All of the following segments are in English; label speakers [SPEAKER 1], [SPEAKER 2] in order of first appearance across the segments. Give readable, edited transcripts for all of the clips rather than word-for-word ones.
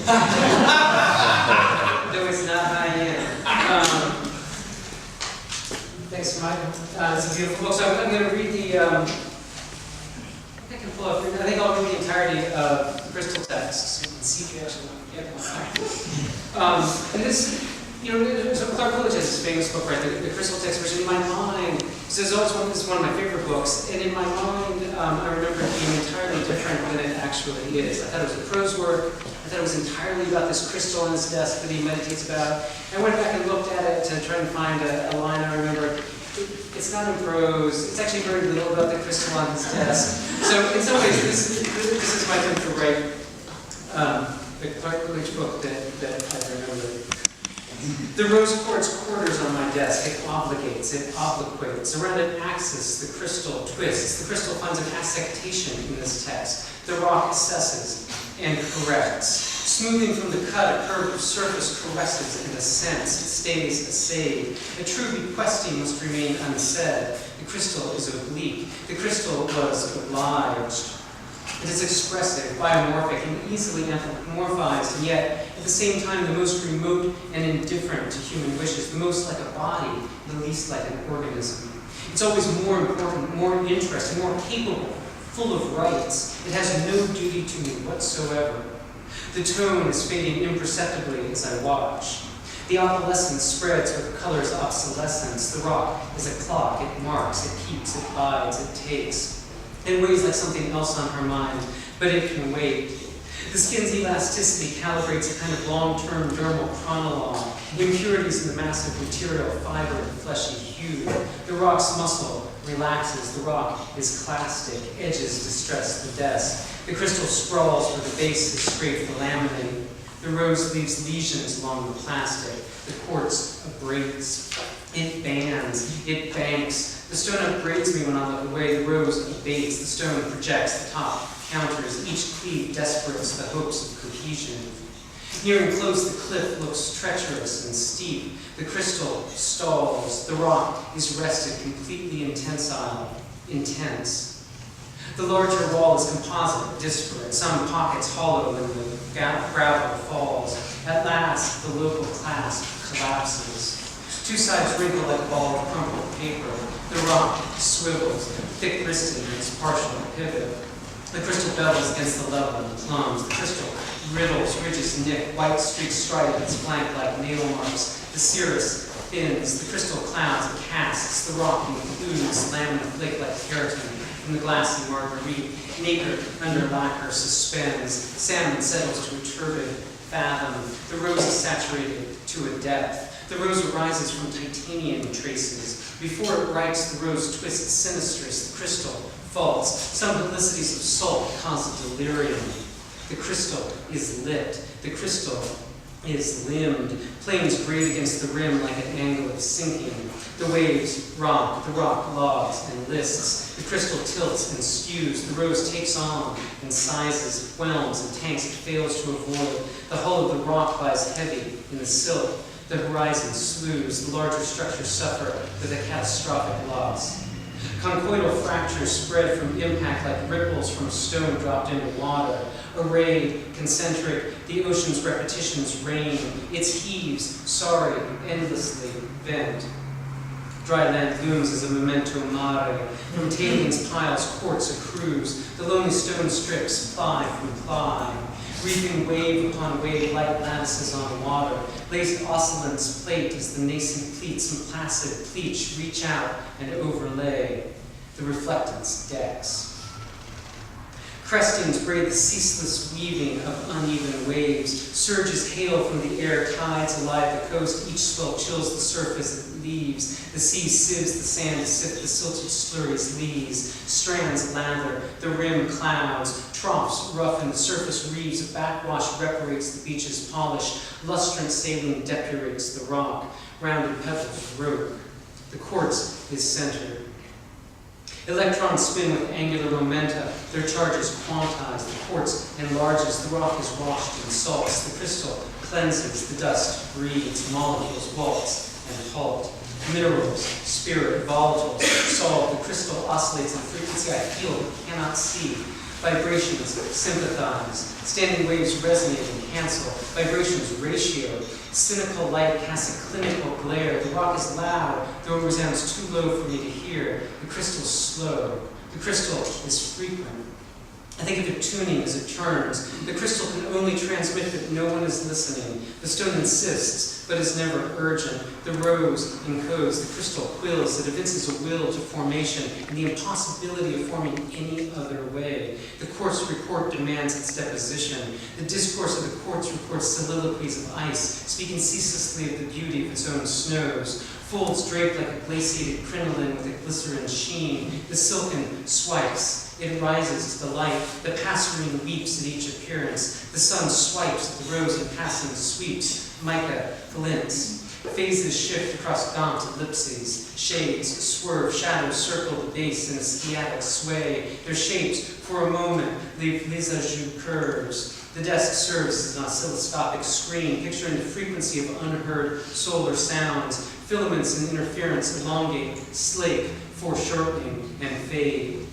[SPEAKER 1] No, it's not high-end. Thanks, Michael. It's a beautiful book. So I'm going to read the, I can pull up, I think I'll read the entirety of the crystal texts. So you can see if you actually want to get one. And this, so Clark Village has this famous book, right, the crystal text, which in my mind, so this is one of my favorite books, and in my mind, I remember it being entirely different than it actually is. I thought it was a prose work. I thought it was entirely about this crystal on his desk that he meditates about. I went back and looked at it to try and find a line I remember. It's not in prose. It's actually very little about the crystal on his desk. So in some ways, this is my attempt to write the Clark Village book that I remember. The rose quartz quarters on my desk. It obligates, it obliquates. Around an axis, the crystal twists. The crystal finds an affectation in this text. The rock assesses and corrects. Smoothing from the cut, a curved surface caresses and assents. It stays assayed. A true bequesting must remain unsaid. The crystal is oblique. The crystal was obliged. It is expressive, biomorphic, and easily anthropomorphized, and yet, at the same time, the most remote and indifferent to human wishes, the most like a body, the least like an organism. It's always more important, more interesting, more capable, full of rights. It has no duty to me whatsoever. The tone is fading imperceptibly as I watch. The opalescence spreads with color's obsolescence. The rock is a clock. It marks, it keeps, it bides, it takes. It weighs like something else on her mind, but it can wait. The skin's elasticity calibrates a kind of long-term dermal chronologue, impurities in the massive material, fiber, and fleshy hue. The rock's muscle relaxes. The rock is clastic. Edges distress the desk. The crystal sprawls where the base has scraped the laminate. The rose leaves lesions along the plastic. The quartz abrades. It bands. It banks. The stone upbraids me when I look away. The rose abates. The stone projects. The top counters. Each cleave desperates the hopes of cohesion. Nearing close, the cliff looks treacherous and steep. The crystal stalls. The rock is rested, completely intensile, intense. The larger wall is composite, disparate, some pockets hollow when the gravel falls. At last, the local clasp collapses. Two sides wrinkle like a ball of crumpled paper. The rock swivels, thick-wristed in its partial pivot. The crystal bevels against the level and plumbs. The crystal riddles, ridges nick, white streaks stripe its flank like nail marks. The cirrus thins, the crystal clouds and casts. The rock includes lamina flake like keratin. From the glassy marguerite, nacre under lacquer suspends. Salmon settles to a turbid fathom. The rose is saturated to a depth. The rose arises from titanium traces. Before it writes, the rose twists sinistrous. The crystal falls. Some publicities of salt cause a delirium. The crystal is lit. The crystal is limbed. Planes grate against the rim like an angle of sinking. The waves rock. The rock logs and lists. The crystal tilts and skews. The rose takes on and sizes, whelms, and tanks it fails to avoid. The hull of the rock lies heavy in the silk. The horizon slews. The larger structures suffer with a catastrophic loss. Conchoidal fractures spread from impact like ripples from stone dropped into water. Arrayed, concentric, the ocean's repetitions rain. Its heaves, sorry, endlessly bent. Dry land looms as a memento mori. From tailings piles, quartz accrues. The lonely stone strips ply from ply. Reaping wave upon wave, light lattices on water. Lazy oscillants plate as the nascent pleats and placid pleach reach out and overlay the reflectance decks. Crestings braid the ceaseless weaving of uneven waves. Surges hail from the air, tides alive the coast. Each swell chills the surface it leaves. The sea sieves the sand to sift the silted slurries lees. Strands lather, the rim clouds. Troughs roughen the surface reaves. A backwash reparates the beach's polish. Lustrant saline depurates the rock. Rounded pebbles rope. The quartz is centered. Electrons spin with angular momenta. Their charges quantize. The quartz enlarges. The rock is washed in salts. The crystal cleanses. The dust breathes. Molecules waltz and halt. Minerals, spirit, volatiles, solve. The crystal oscillates in frequency I feel but cannot see. Vibrations sympathize. Standing waves resonate and cancel. Vibrations ratio. Cynical light casts a clinical glare. The rock is loud, though it resounds too low for me to hear. The crystal's slow. The crystal is frequent. I think of it tuning as it turns. The crystal can only transmit that no one is listening. The stone insists, but is never urgent. The rose encodes. The crystal quills. It evinces a will to formation and the impossibility of forming any other way. The quartz report demands its deposition. The discourse of the quartz reports soliloquies of ice, speaking ceaselessly of the beauty of its own snows. Folds draped like a glaciated crinoline with a glycerin sheen. The silken swipes. It rises to the light. The passerine weeps at each appearance. The sun swipes at the rose in passing sweeps. Mica glints. Phases shift across gaunt ellipses. Shades swerve, shadows circle the base in a sciatic sway. Their shapes, for a moment, leave visage curves. The desk serves as an oscilloscopic screen, picturing the frequency of unheard solar sounds. Filaments and interference elongate, slake, foreshortening, and fade.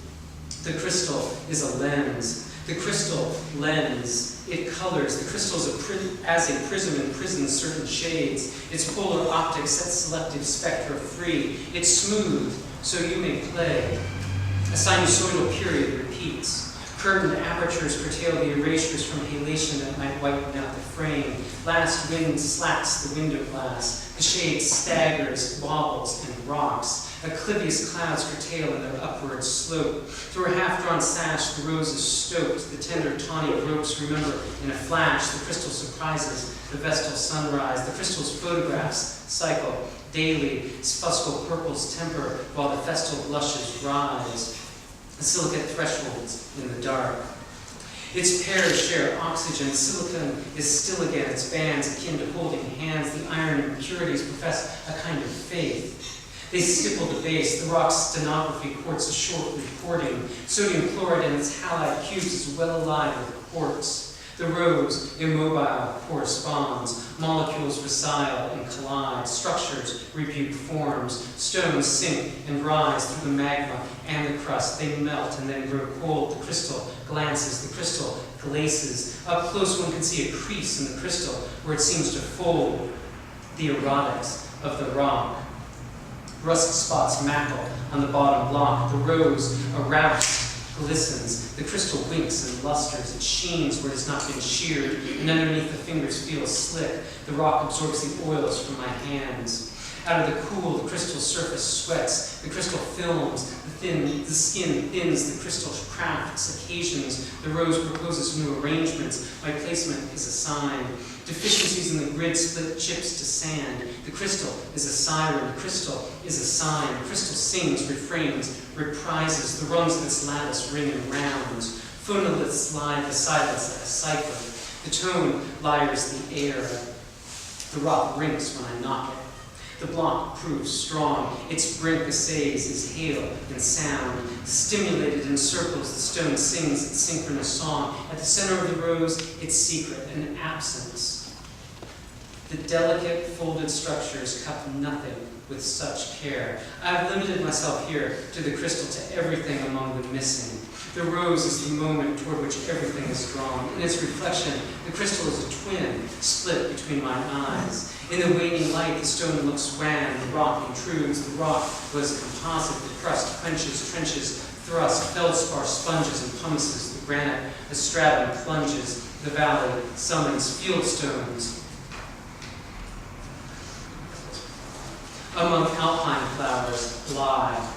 [SPEAKER 1] The crystal is a lens. The crystal lens. It colors. The crystal is as a prism imprisons certain shades. Its polar optics set selective spectra free. It's smooth, so you may play. A sinusoidal period repeats. Curtained apertures curtail the erasures from halation that might whiten out the frame. Last wind slats the window glass. The shade staggers, wobbles, and rocks. Oblivious clouds curtail in their upward slope. Through a half-drawn sash, the rose is stoked. The tender, tawny ropes remember in a flash. The crystal surprises the vestal sunrise. The crystal's photographs cycle daily. Fuscal purples temper while the festal blushes rise. The silicate thresholds in the dark. Its pairs share oxygen. Silicon is still again. Its bands akin to holding hands. The iron impurities profess a kind of faith. They stipple the base. The rock's stenography courts a short reporting. Sodium chloride and its halide cubes is well alive with quartz. The rose, immobile, corresponds. Molecules recile and collide. Structures rebuke forms. Stones sink and rise through the magma and the crust. They melt and then grow cold. The crystal glances. The crystal glaces. Up close one can see a crease in the crystal where it seems to fold. The erotics of the rock. Rust spots mackle on the bottom block. The rose, aroused, glistens. The crystal winks and lusters. It sheens where it has not been sheared, and underneath the fingers feels slick. The rock absorbs the oils from my hands. Out of the cool, the crystal surface sweats. The crystal films. The skin thins. The crystal crafts occasions. The rose proposes new arrangements. My placement is assigned. Deficiencies in the grid split chips to sand. The crystal is a siren. The crystal is a sign. The crystal sings, refrains, reprises. The rungs of its lattice ring in rounds. Phonoliths lie beside us like a cipher. The tone lyres the air. The rock rinks when I knock it. The block proves strong. Its brink assays is hail and sound. Stimulated in circles, the stone sings its synchronous song. At the center of the rose, its secret, an absence. The delicate folded structures cup nothing with such care. I have limited myself here to the crystal, to everything among the missing. The rose is the moment toward which everything is drawn. In its reflection, the crystal is a twin, split between my eyes. In the waning light, the stone looks wan, the rock intrudes. The rock was composite, the crust quenches, trenches, thrust, feldspar sponges and pumices. The granite, a stratum plunges. The valley summons fieldstones. Among alpine flowers lie.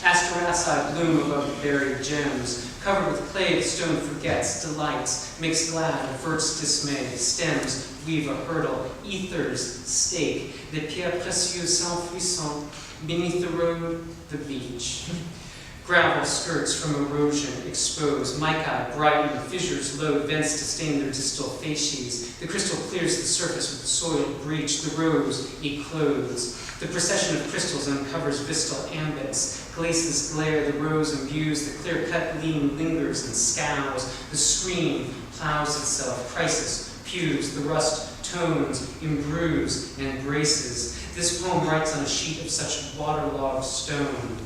[SPEAKER 1] Asteraceae bloom above the buried gems. Covered with clay, the stone forgets, delights, makes glad, averts dismay. Stems weave a hurdle, ethers stake. Des pierres précieuses s'enfouissant beneath the road, the beach. Gravel skirts from erosion expose. Mica brighten, fissures load vents to stain their distal facies. The crystal clears the surface with soiled breach. The rose ecloses. The procession of crystals uncovers vistal ambits. Glaces glare, the rose imbues. The clear-cut gleam lingers and scours. The screen plows itself. Crisis pews. The rust tones, imbrues, and braces. This poem writes on a sheet of such waterlogged stone.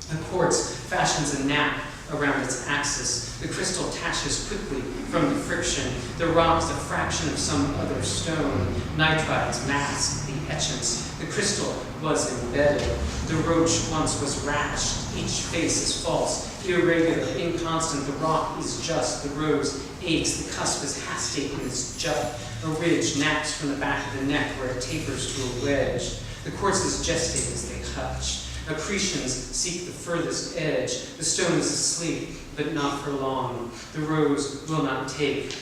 [SPEAKER 1] The quartz fashions a nap around its axis. The crystal attaches quickly from the friction. The rock is a fraction of some other stone. Nitrides mask the etchants. The crystal was embedded. The roach once was ratched. Each face is false, irregular, inconstant. The rock is just. The rose aches. The cusp is hasty in its jut. A ridge naps from the back of the neck where it tapers to a wedge. The quartzes gestate as they touch. Accretions seek the furthest edge. The stone is asleep, but not for long. The rose will not take.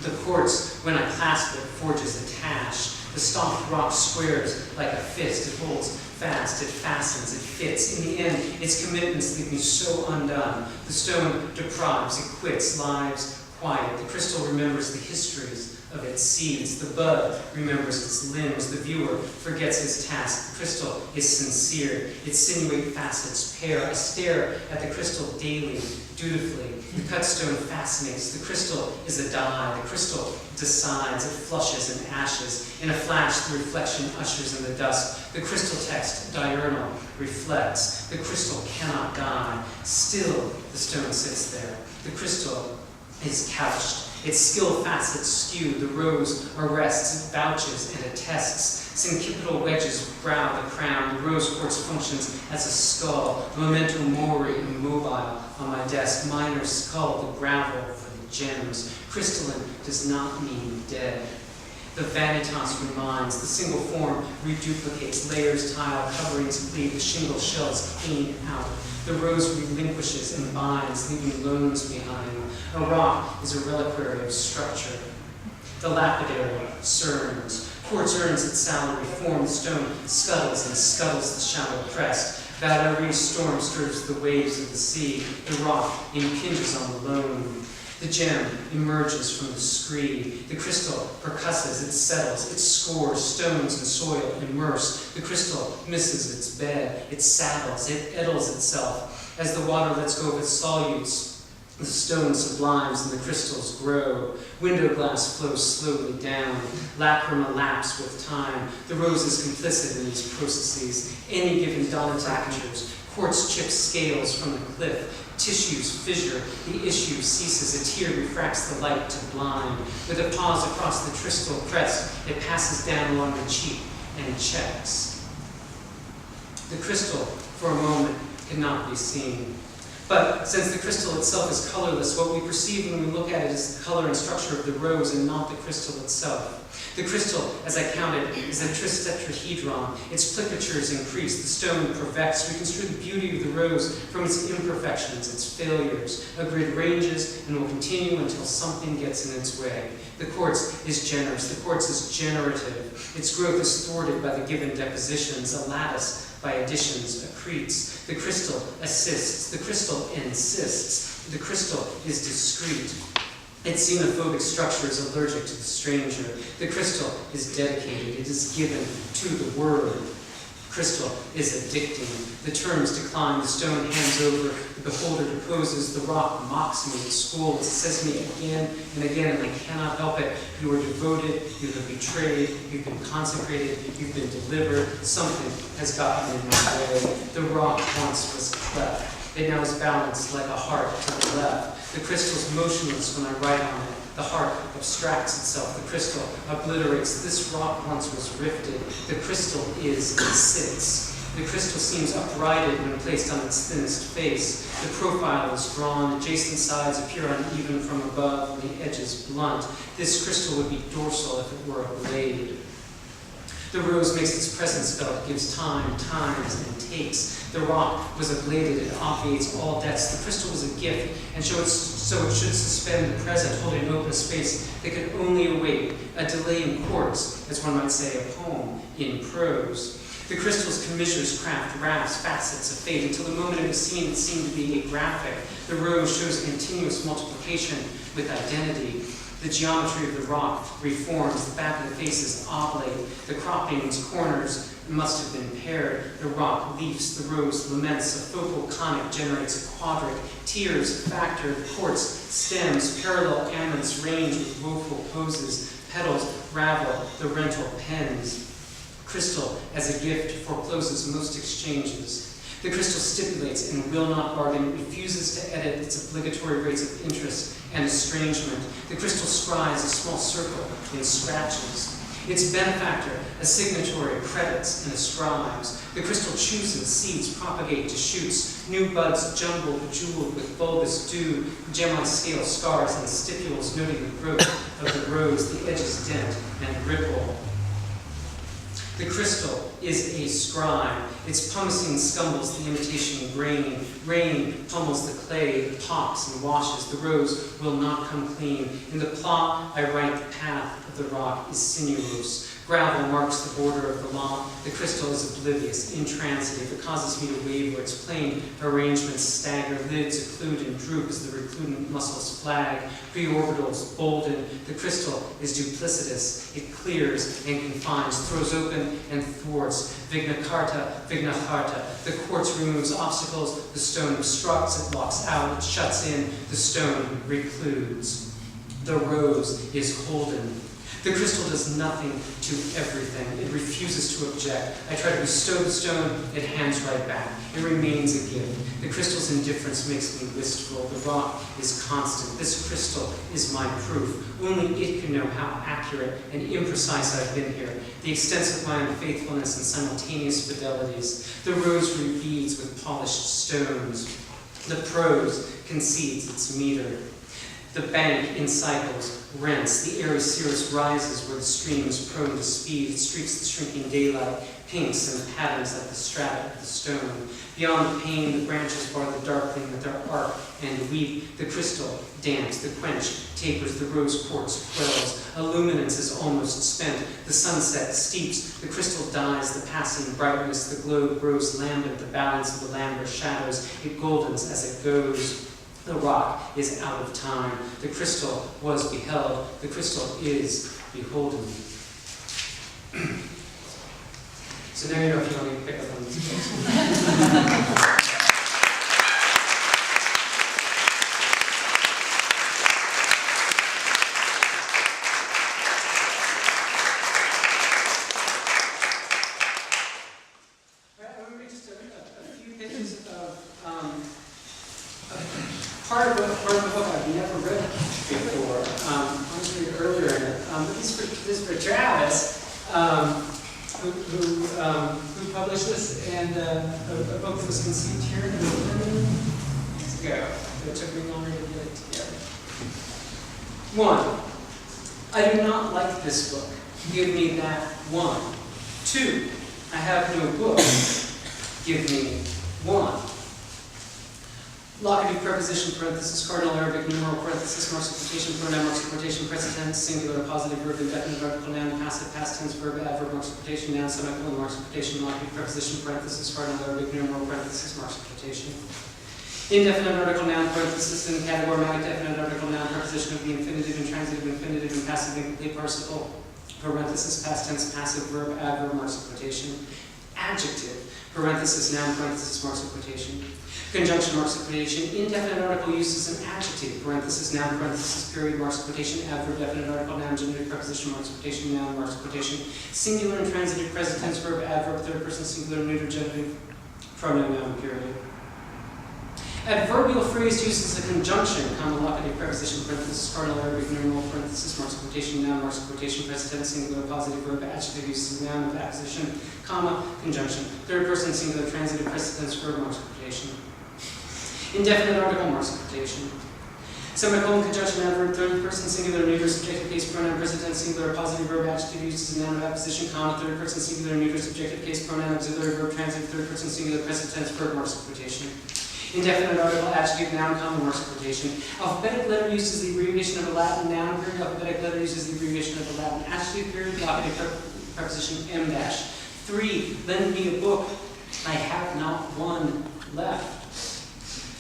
[SPEAKER 1] The quartz, when I clasp it, forges a tash. The soft rock squares like a fist. It holds fast, it fastens, it fits. In the end, its commitments leave me so undone. The stone deprives, it quits, lives quiet. The crystal remembers the histories of its seeds. The bud remembers its limbs. The viewer forgets his task. The crystal is sincere. Its sinuate facets pair. I stare at the crystal daily, dutifully. The cut stone fascinates. The crystal is a die. The crystal decides. It flushes and ashes. In a flash, the reflection ushers in the dusk. The crystal text, diurnal, reflects. The crystal cannot die. Still, the stone sits there. The crystal is couched. Its skill facets skewed. The rose arrests, it vouches, and attests. Syncypial wedges brow the crown. The rose quartz functions as a skull. A memento mori immobile on my desk. Minor skull, the gravel for the gems. Crystalline does not mean dead. The vanitas reminds. The single form reduplicates. Layers, tile, coverings bleed. The shingle shells clean out. The rose relinquishes and binds, leaving loans behind. A rock is a reliquary of structure. The lapidary cerns. Quartz earns its salary. Formed stone scuttles and scuttles the shallow crest. Battery storm stirs the waves of the sea. The rock impinges on the loam. The gem emerges from the screed. The crystal percusses, it settles, it scores, stones and soil immerse. The crystal misses its bed, it saddles, it edles itself. As the water lets go of its solutes, the stone sublimes and the crystals grow. Window glass flows slowly down. Lacrima laps with time. The rose is complicit in these processes. Any given dawn fractures. Quartz chips scales from the cliff. Tissues fissure. The issue ceases. A tear refracts the light to blind. With a pause across the crystal crest, it passes down along the cheek and checks. The crystal, for a moment, cannot be seen. But since the crystal itself is colorless, what we perceive when we look at it is the color and structure of the rose and not the crystal itself. The crystal, as I counted, is a tristetrahedron. Its plicatures increase, the stone perfects. We construe the beauty of the rose from its imperfections, its failures. A grid ranges and will continue until something gets in its way. The quartz is generous. The quartz is generative. Its growth is thwarted by the given depositions. A lattice by additions accretes. The crystal assists. The crystal insists. The crystal is discreet. Its xenophobic structure is allergic to the stranger. The crystal is dedicated. It is given to the word. Crystal is addicting. The terms decline. The stone hands over. The beholder deposes. The rock mocks me. It scolds. It says to me again and again, and I cannot help it. You are devoted. You have betrayed. You've been consecrated. You've been delivered. Something has gotten in my way. The rock once was cleft. It now is balanced like a heart to the left. The crystal is motionless when I write on it. The heart abstracts itself. The crystal obliterates. This rock once was rifted. The crystal sits. The crystal seems uprighted when placed on its thinnest face. The profile is drawn. Adjacent sides appear uneven from above, and the edges blunt. This crystal would be dorsal if it were a blade. The rose makes its presence felt, gives time, times, and takes. The rock was ablated, it obviates all debts. The crystal was a gift, and so it should suspend the present, holding open a space that could only await a delay in quartz, as one might say, a poem in prose. The crystal's commisures, craft, rafts, facets of fate, until the moment it was seen, it seemed to be a graphic. The rose shows continuous multiplication with identity. The geometry of the rock reforms. The back of the face is oblate. The croppings, corners must have been paired. The rock leafs. The rose laments. A focal conic generates a quadric. Tears, factor, the quartz, stems, parallel aments range with woeful poses. Petals ravel. The rental pens. Crystal, as a gift, forecloses most exchanges. The crystal stipulates and will not bargain, refuses to edit its obligatory rates of interest and estrangement. The crystal scribes a small circle in scratches. Its benefactor, a signatory, credits and ascribes. The crystal chooses, seeds propagate to shoots, new buds jumble, bejeweled with bulbous dew, gemmi scale scars and stipules noting the growth of the rose, the edges dent and ripple. The crystal is a scribe. Its pumicing scumbles the imitation grain. Rain pummels the clay, pops and washes. The rose will not come clean. In the plot I write the path of the rock is sinuous. Gravel marks the border of the lawn. The crystal is oblivious, intransitive. It causes me to waver. Its plain arrangements stagger. Lids occlude and droop as the recludent muscles flag. Preorbitals bolden. The crystal is duplicitous. It clears and confines, throws open and thwarts. Vigna carta, vigna harta. The quartz removes obstacles. The stone obstructs. It locks out. It shuts in. The stone recludes. The rose is holden. The crystal does nothing to everything. It refuses to object. I try to bestow the stone, it hands right back. It remains a gift. The crystal's indifference makes me wistful. The rock is constant. This crystal is my proof. Only it can know how accurate and imprecise I've been here. The extent of my unfaithfulness and simultaneous fidelities. The rosary beads with polished stones. The prose concedes its meter. The bank in cycles rents. The airy cirrus rises where the stream is prone to speed. It streaks the shrinking daylight, pinks and patterns like the strata of the stone. Beyond the pane, the branches bar the darkling with their arc and weep. The crystal damps, the quench tapers, the rose quartz quells. A luminance is almost spent. The sunset steeps. The crystal dies, the passing brightness. The globe grows lambent, the balance of the lambert shadows. It goldens as it goes. The rock is out of time. The crystal was beheld. The crystal is beholden. So now you know if you want me to pick up on these books. I'm going to read just a few pages of part of the book I've never read before. I was reading earlier in it. But this is for Travis, who published this, and a book that was conceived here years ago. It took me longer to get it together. 1. I do not like this book. Give me that one. 2. I have no book. Give me one. Locative preposition, parenthesis, cardinal Arabic numeral, parenthesis, marks of quotation, pronoun, marks of quotation, present tense, singular, positive verb, indefinite article, noun, passive, past tense, verb, adverb, marks of quotation, noun, semicolon, marks of quotation, locative preposition, parenthesis, cardinal Arabic numeral, parenthesis, marks of quotation. Indefinite article, noun, parenthesis, and categorical, definite article, noun, preposition of the infinitive, intransitive, infinitive, and passive, incomplete participle, parenthesis, past tense, passive, verb, adverb, marks of quotation. Adjective, parenthesis, noun, parenthesis, marks of quotation. Conjunction, marks of quotation. Indefinite article uses an adjective, parenthesis, noun, parenthesis, period, marks of quotation, adverb, definite article, noun, genitive, preposition, marks of quotation, noun, marks of quotation. Singular and transitive, present tense, verb, adverb, third person, singular, neuter, genitive, pronoun, noun, period. Adverbial phrase uses a conjunction, comma, locative preposition, parenthesis, cardinal Arabic numeral, parenthesis, marks of quotation, noun, marks of quotation, present tense, singular, positive, verb, adjective uses noun with apposition, comma, conjunction. Third person, singular, transitive, present tense, verb, marks of quotation. Indefinite article, marks of quotation. Semicolon, conjunction, adverb, third person, singular, neuter, subjective case, pronoun, present tense, singular, positive, verb, adjective uses noun with apposition, comma, third person, singular, neuter, subjective case, pronoun, auxiliary, verb, transitive, third person, singular, present tense, verb, marks of quotation. Indefinite article, adjective, noun, comma, marks of quotation. Alphabetic letter uses the abbreviation of a Latin noun period. Alphabetic letter uses the abbreviation of a Latin adjective period. Locative preposition M dash. 3. Lend me a book. I have not one left.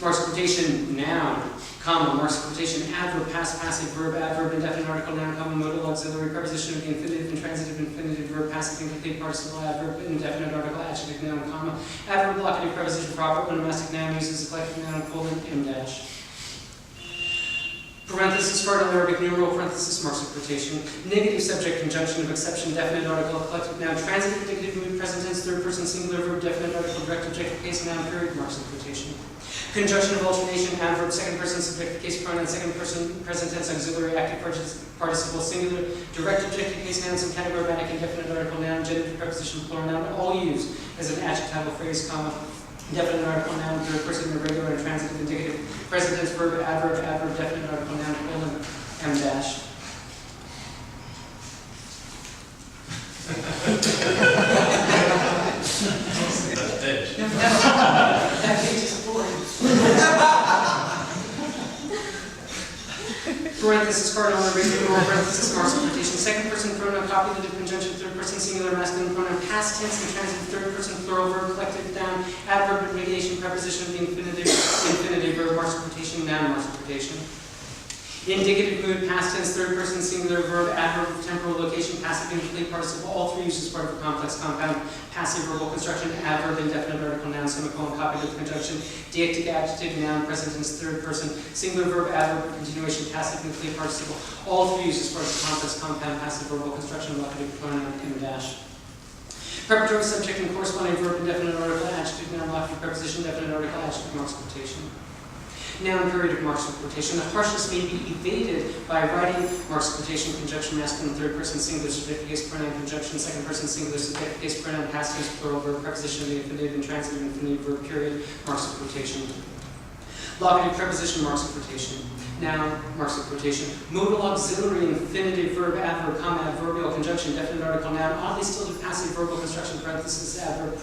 [SPEAKER 1] Marks of quotation, noun, comma, marks of quotation, adverb, past, passive, verb, adverb, indefinite article, noun, comma, modal, auxiliary, preposition of the infinitive, intransitive, infinitive, verb, passive, incomplete, participle, adverb, indefinite article, adjective, noun, comma, adverb, locative, preposition, proper, onomastic noun uses a collective noun, colon, M dash. Parenthesis, cardinal Arabic numeral, parenthesis, marks of quotation. Negative subject, conjunction of exception, definite article, collective noun, transitive, indicative, mood, present tense, third person, singular verb, definite article, direct objective, case, noun, period, marks of quotation. Conjunction of alternation, adverb, second person, subject, case, pronoun, second person, present tense, auxiliary, active participle, singular, direct objective, case, noun, some category, romantic, indefinite article, noun, genitive, preposition, plural noun, all used as an adjectival phrase, comma, definite article, noun, third person, irregular, and transitive, indicative, present tense, verb, adverb, adverb, definite article, noun, colon, M dash. That page is boring. Parenthesis, cardinal, irregular, parenthesis, marks of quotation, second person pronoun, copulative conjunction, third person singular masculine pronoun, past tense and transitive, third person plural verb, collective noun, adverb, negation, preposition of the infinitive verb, marks of quotation, noun, marks of quotation. Indicative mood, past tense, third person singular verb, adverb of temporal location, passive, incomplete participle, all three used as part of a complex compound, passive verbal construction, adverb, indefinite article, noun, semicolon, copulative conjunction, deictic adjective, noun, present tense, third person, singular verb, adverb, continuation, passive, incomplete participle, all three used as part of a complex compound, passive verbal construction, locative pronoun, M dash. Preparatory subject and corresponding verb, indefinite article, adjective, noun, locative preposition, definite article, adjective, marks of quotation. Noun, period of marks of quotation. The harshness may be evaded by writing marks of quotation, conjunction, masculine, third person, singular, subject, case, pronoun, conjunction, second person, singular, subject, case, pronoun, past tense, plural verb, preposition of the infinitive, intransitive, infinitive verb, period, marks of quotation. Locative preposition, marks of quotation. Noun, marks of quotation. Modal auxiliary, infinitive verb, adverb, comma, adverbial conjunction, definite article, noun, oddly stilted passive verbal construction, parenthesis, adverb,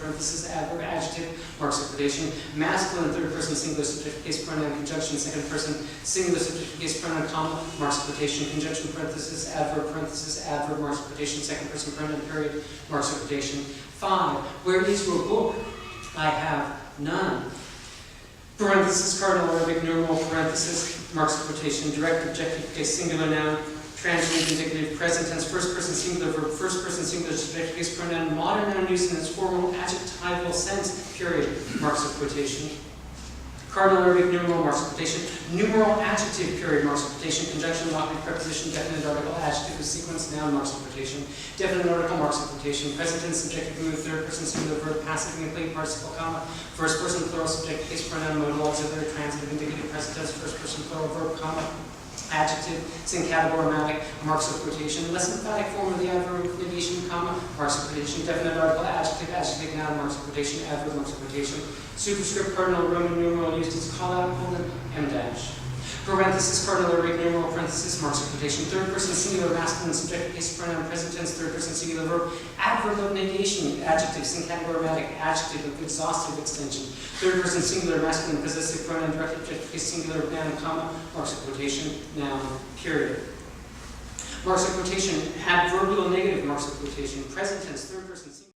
[SPEAKER 1] adjective, marks of quotation. Masculine, third person, singular, subject, case, pronoun, conjunction, second person, singular, subject, case, pronoun, comma, marks of quotation, conjunction, parenthesis, adverb, marks of quotation, second person, pronoun, period, marks of quotation. 5. Where is your book? I have none. Parenthesis, cardinal, Arabic numeral, parenthesis, marks of quotation, direct objective case, singular noun, transitive, indicative, present tense, first person, singular verb, first person, singular subject case, pronoun, modern noun used in its formal adjectival sense, period, marks of quotation. Cardinal, Arabic numeral, marks of quotation, numeral, adjective, period, marks of quotation, conjunction, locative, preposition, definite article, adjective, sequence, noun, marks of quotation, definite article, marks of quotation, present tense, subjective mood, third person, singular verb, passive, incomplete, participle, comma, first person, plural, subject, case, pronoun, modal, auxiliary, transitive, indicative, present tense, first person, plural, verb, comma, adjective, syncategory, marks of quotation, less emphatic form of the adverb, negation, comma, marks of quotation, definite article, adjective, noun, marks of quotation, adverb, marks of quotation, superscript, cardinal, Roman numeral used as call out, colon, M dash. Parenthesis, cardinal, Arabic numeral, parenthesis, marks of quotation, third person, singular, masculine, subject, case, pronoun, present tense, third person, singular verb, adverb of negation, adjective, syncategory, adjective of exhaustive extension, third person, singular, masculine, possessive, pronoun, direct objective, case, singular, noun, comma, marks of quotation, noun, period. Marks of quotation, adverbial negative marks of quotation, present tense, third person, singular.